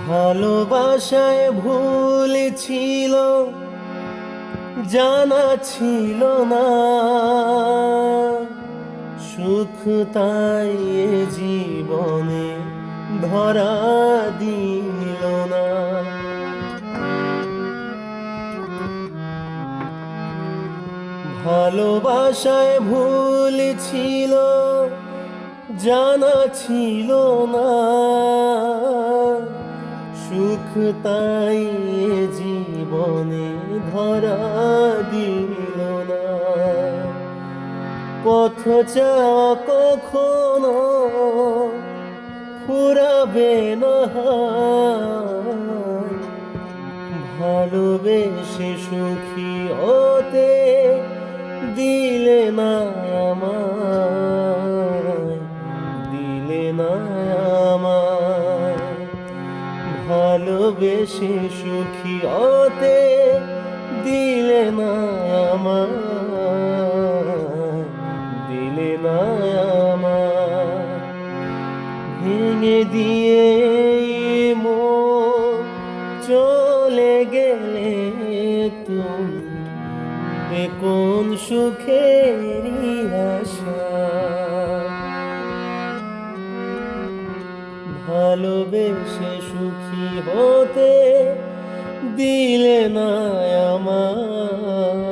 ভালোবাসায় ভুল ছিল, জানা ছিল না, সুখ তাই এ জীবনে ধরা দিল না। ভালোবাসায় ভুল ছিল, জানা ছিল না, সুখ তাই এ জীবনে ধরা দিল না। পথ চাওয়া কখনো ফুরাবে না, ভালোবেসে সুখী হতে দিলে না আমায়, দিলে না আমায়। ভালোবেসে সুখী হতে দিলে না আমায়, দিলে না আমায়। ভেঙে দিয়ে মন চলে গেলে তুমি, এ কোন সুখেরই আশা। ভালোবেসে সুখী হতে দিলে না আমায়।